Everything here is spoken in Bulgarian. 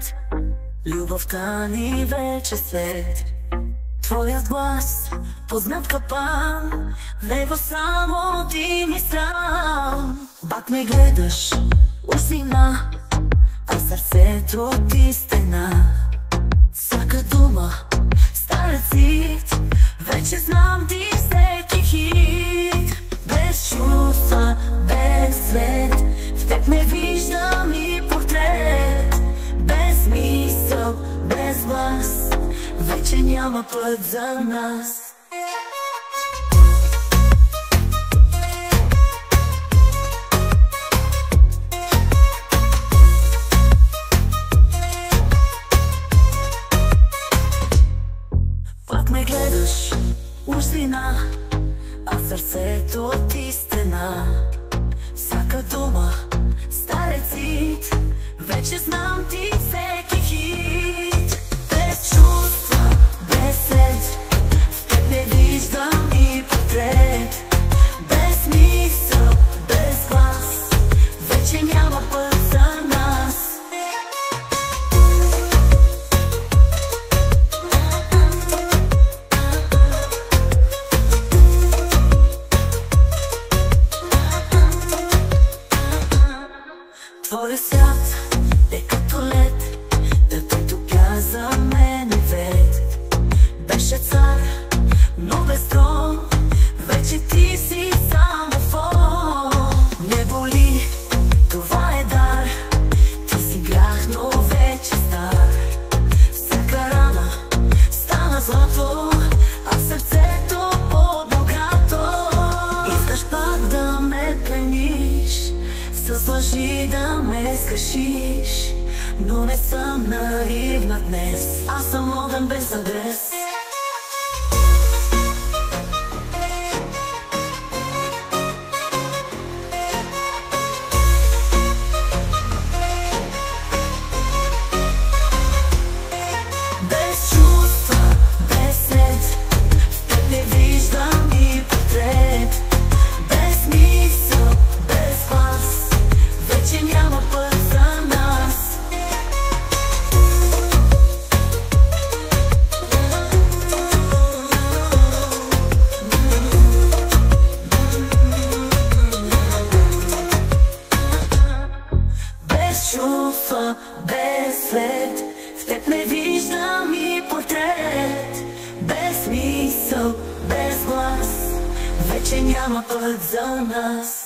цвет, любовта ни вече след. Твоят глас, познат капан, в него само дим и срам. Пак ме гледаш, усмина, а сърцето ти стена. Всяка дума, стара цит, вече знам ти всеки хит. Без чувства, без свет, в теб не виждам и портрет. Без мисъл, без глас, вече няма път за нас. Пак ме гледаш, уждина, а сърцето ти стена. Всяка дума, старецит, вече знам ти всеки хит. Без чувства, без след, в теб не виждам и портрет. Без мисъл, без глас, вече няма път за нас. Твоя свят е като лед, детето каза мен вет. Беше цар, но без трон, вече ти си само фон. Не боли, това е дар, ти си грях, но вече стар. Всяка рана стана злато, а сърцето по-богато. Искаш пак да ме плениш, с лъжи да ме скашиш, но не съм наивна днес, аз съм огън без адрес. Без чувства, без след, в теб не виждам и портрет. Без мисъл, без глас, вече няма път за нас. Без чувства, без след, в теб не виждам и портрет. Без мисъл, без глас, вече няма път за нас.